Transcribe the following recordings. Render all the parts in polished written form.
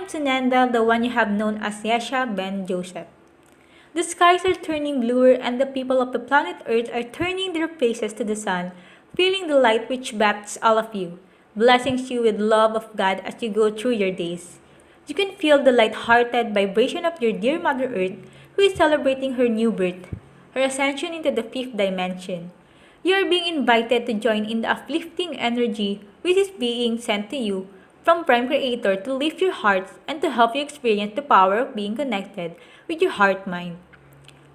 am Sunanda, the one you have known as Yesha Ben Joseph. The skies are turning bluer and the people of the planet Earth are turning their faces to the sun, feeling the light which bathes all of you, blessings you with love of God as you go through your days. You can feel the light-hearted vibration of your dear Mother Earth who is celebrating her new birth, her ascension into the fifth dimension. You are being invited to join in the uplifting energy which is being sent to you from Prime Creator to lift your hearts and to help you experience the power of being connected with your heart mind.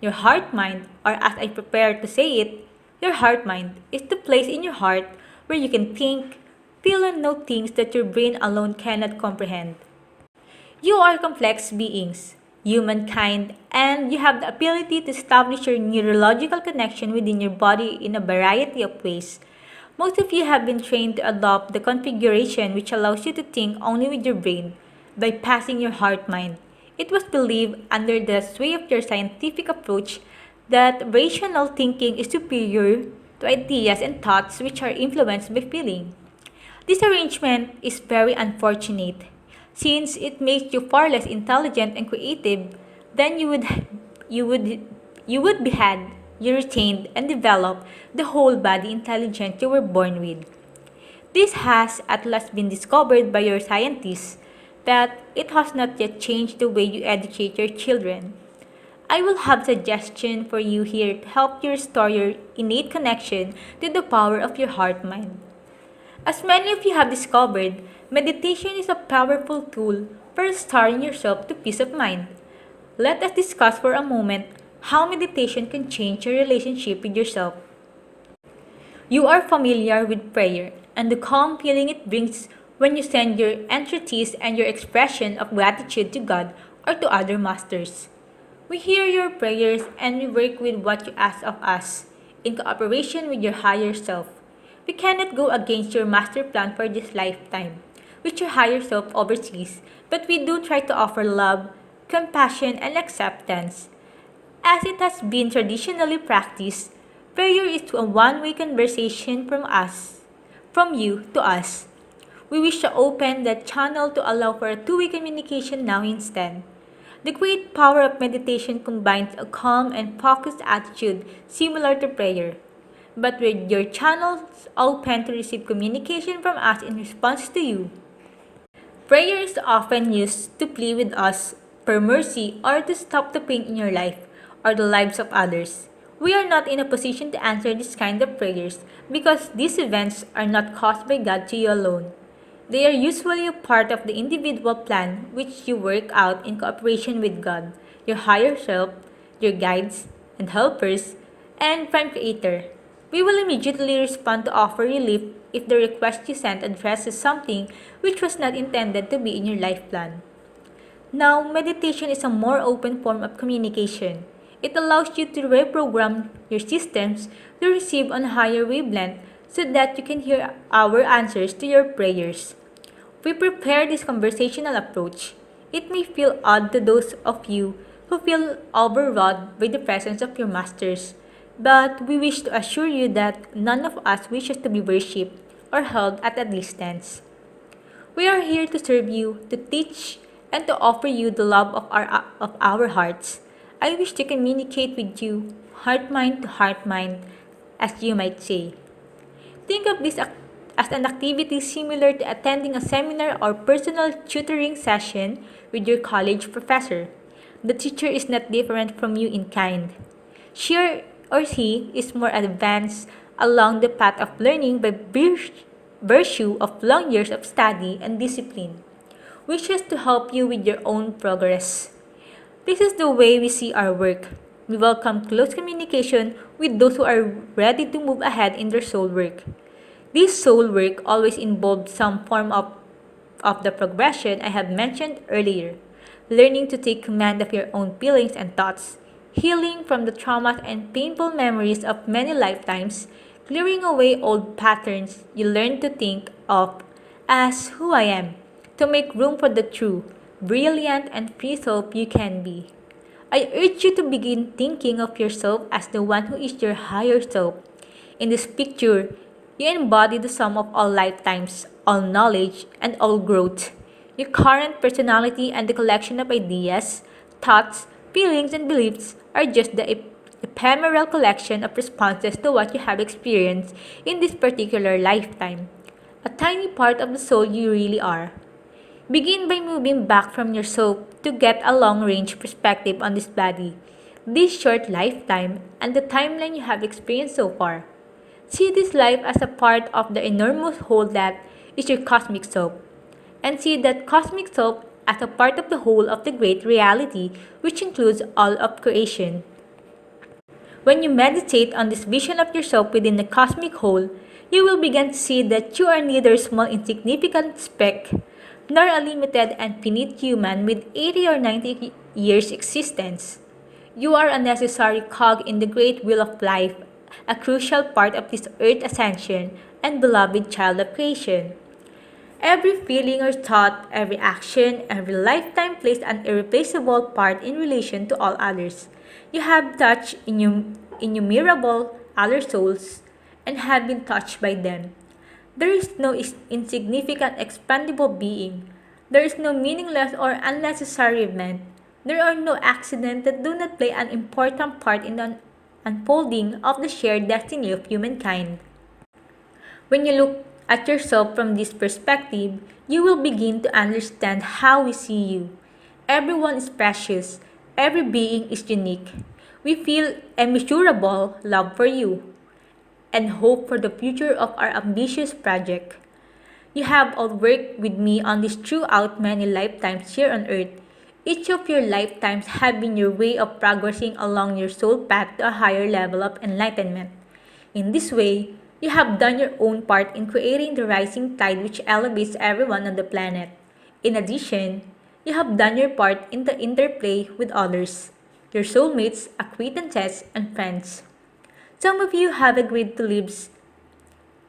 Your heart mind, or as I prepare to say it, your heart mind is the place in your heart where you can think, feel, and know things that your brain alone cannot comprehend. You are complex beings, humankind, and you have the ability to establish your neurological connection within your body in a variety of ways. Most of you have been trained to adopt the configuration which allows you to think only with your brain, bypassing your heart mind. It was believed, under the sway of your scientific approach, that rational thinking is superior to ideas and thoughts which are influenced by feeling. This arrangement is very unfortunate, since it makes you far less intelligent and creative than you would you would be had you retained and developed the whole body intelligence you were born with. This has at last been discovered by your scientists, but it has not yet changed the way you educate your children. I will have suggestion for you here to help you restore your innate connection to the power of your heart mind. As many of you have discovered, meditation is a powerful tool for restoring yourself to peace of mind. Let us discuss for a moment how meditation can change your relationship with yourself. You are familiar with prayer and the calm feeling it brings when you send your entreaties and your expression of gratitude to God or to other masters. We hear your prayers and we work with what you ask of us, in cooperation with your higher self. We cannot go against your master plan for this lifetime, which your higher self oversees, but we do try to offer love, compassion, and acceptance. As it has been traditionally practiced, prayer is a one-way conversation from you to us. We wish to open that channel to allow for a two-way communication now instead. The great power of meditation combines a calm and focused attitude similar to prayer, but with your channels open to receive communication from us in response to you. Prayer is often used to plead with us for mercy or to stop the pain in your life or the lives of others. We are not in a position to answer this kind of prayers because these events are not caused by God to you alone. They are usually a part of the individual plan which you work out in cooperation with God, your higher self, your guides and helpers, and Prime Creator. We will immediately respond to offer relief if the request you sent addresses something which was not intended to be in your life plan. Now, meditation is a more open form of communication. It allows you to reprogram your systems to receive on a higher wavelength so that you can hear our answers to your prayers. We prepare this conversational approach. It may feel odd to those of you who feel overwrought by the presence of your masters, but we wish to assure you that none of us wishes to be worshipped or held at a distance. We are here to serve you, to teach, and to offer you the love of our hearts. I wish to communicate with you, heart mind, as you might say. Think of this as an activity similar to attending a seminar or personal tutoring session with your college professor. The teacher is not different from you in kind. She or he is more advanced along the path of learning by virtue of long years of study and discipline, wishes to help you with your own progress. This is the way we see our work. We welcome close communication with those who are ready to move ahead in their soul work. This soul work always involves some form of the progression I have mentioned earlier. Learning to take command of your own feelings and thoughts, healing from the traumas and painful memories of many lifetimes, clearing away old patterns you learn to think of as who I am, to make room for the true, brilliant, and free self you can be. I urge you to begin thinking of yourself as the one who is your higher self. In this picture, you embody the sum of all lifetimes, all knowledge, and all growth. Your current personality and the collection of ideas, thoughts, feelings, and beliefs are just the ephemeral collection of responses to what you have experienced in this particular lifetime. A tiny part of the soul you really are. Begin by moving back from your soul to get a long range perspective on this body, this short lifetime, and the timeline you have experienced so far. See this life as a part of the enormous whole that is your cosmic self, and see that cosmic self as a part of the whole of the great reality, which includes all of creation. When you meditate on this vision of yourself within the cosmic whole, you will begin to see that you are neither a small insignificant speck, nor a limited and finite human with 80 or 90 years existence. You are a necessary cog in the great wheel of life, a crucial part of this earth ascension, and beloved child of creation. Every feeling or thought, every action, every lifetime plays an irreplaceable part in relation to all others. You have touched innumerable other souls and have been touched by them. There is no insignificant expendable being. There is no meaningless or unnecessary event. There are no accidents that do not play an important part in the unfolding of the shared destiny of humankind. When you look at yourself from this perspective, you will begin to understand how we see you. Everyone is precious. Every being is unique. We feel immeasurable love for you and hope for the future of our ambitious project. You have all worked with me on this throughout many lifetimes here on earth. Each of your lifetimes have been your way of progressing along your soul path to a higher level of enlightenment. In this way, you have done your own part in creating the rising tide which elevates everyone on the planet. In addition, you have done your part in the interplay with others, your soulmates, acquaintances, and friends. Some of you have agreed to lives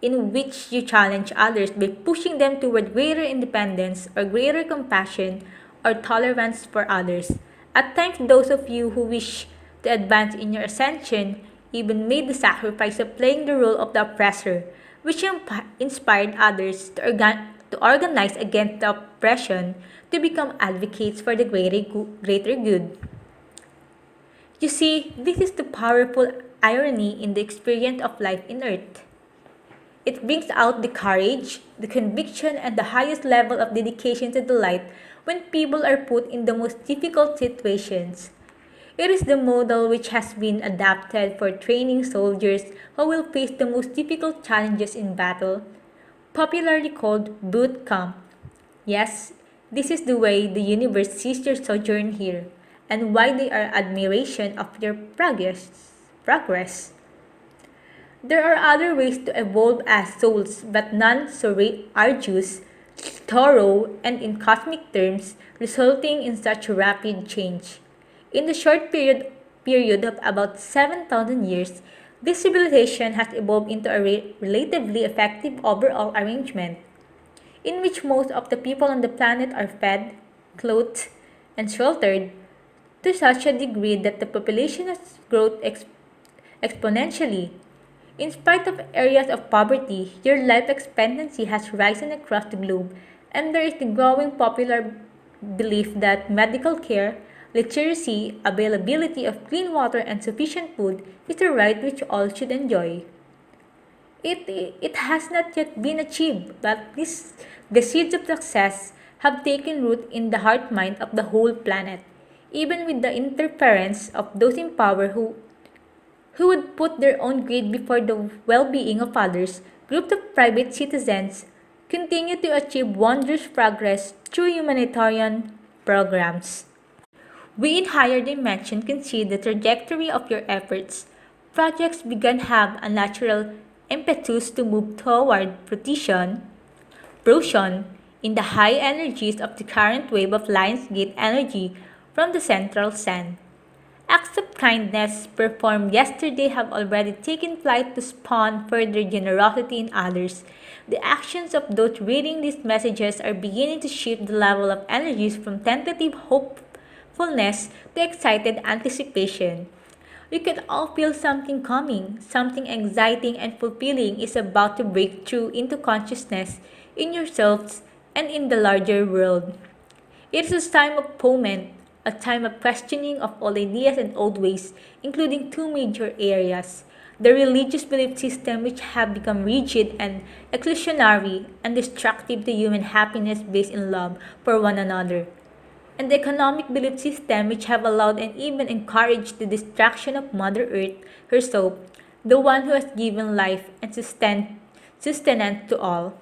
in which you challenge others by pushing them toward greater independence or greater compassion or tolerance for others. At times, those of you who wish to advance in your ascension even made the sacrifice of playing the role of the oppressor, which inspired others to organize against the oppression to become advocates for the greater good. You see, this is the powerful irony in the experience of life in Earth. It brings out the courage, the conviction, and the highest level of dedication to the light when people are put in the most difficult situations. It is the model which has been adapted for training soldiers who will face the most difficult challenges in battle, popularly called boot camp. Yes, this is the way the universe sees your sojourn here, and why they are admiration of your progress. There are other ways to evolve as souls, but none so arduous, thorough, and in cosmic terms, resulting in such rapid change. In the short period of about 7,000 years, this civilization has evolved into a relatively effective overall arrangement, in which most of the people on the planet are fed, clothed, and sheltered to such a degree that the population has grown exponentially. In spite of areas of poverty, your life expectancy has risen across the globe, and there is the growing popular belief that medical care, literacy, availability of clean water, and sufficient food is a right which all should enjoy. It has not yet been achieved, but the seeds of success have taken root in the heart mind of the whole planet, even with the interference of those in power who would put their own greed before the well-being of others. Groups of private citizens continue to achieve wondrous progress through humanitarian programs. We in higher dimension can see the trajectory of your efforts. Projects began have a natural impetus to move toward Procyon in the high energies of the current wave of Lionsgate energy from the central sun. Acts of kindness performed yesterday have already taken flight to spawn further generosity in others. The actions of those reading these messages are beginning to shift the level of energies from tentative hopefulness to excited anticipation. We can all feel something coming, something exciting and fulfilling is about to break through into consciousness in yourselves and in the larger world. It is a time of moment, a time of questioning of all ideas and old ways, including two major areas: the religious belief system, which have become rigid and exclusionary and destructive to human happiness based in love for one another, and the economic belief system, which have allowed and even encouraged the destruction of Mother Earth herself, the one who has given life and sustenance to all.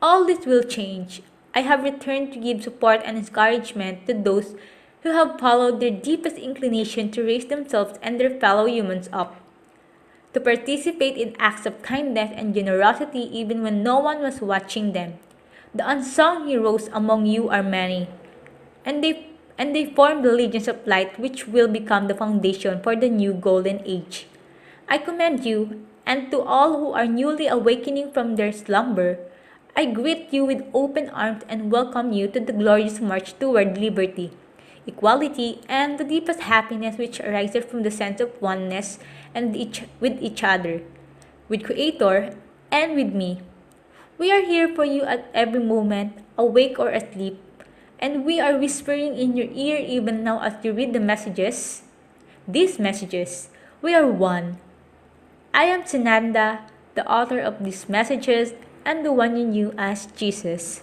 All this will change. I have returned to give support and encouragement to those who have followed their deepest inclination to raise themselves and their fellow humans up, to participate in acts of kindness and generosity even when no one was watching them. The unsung heroes among you are many, and they form the legions of light which will become the foundation for the new golden age. I commend you, and to all who are newly awakening from their slumber, I greet you with open arms and welcome you to the glorious march toward liberty, equality, and the deepest happiness which arises from the sense of oneness with each other, with Creator, and with me. We are here for you at every moment, awake or asleep, and we are whispering in your ear even now as you read the messages. These messages, we are one. I am Sananda, the author of these messages, and the one you knew as Jesus.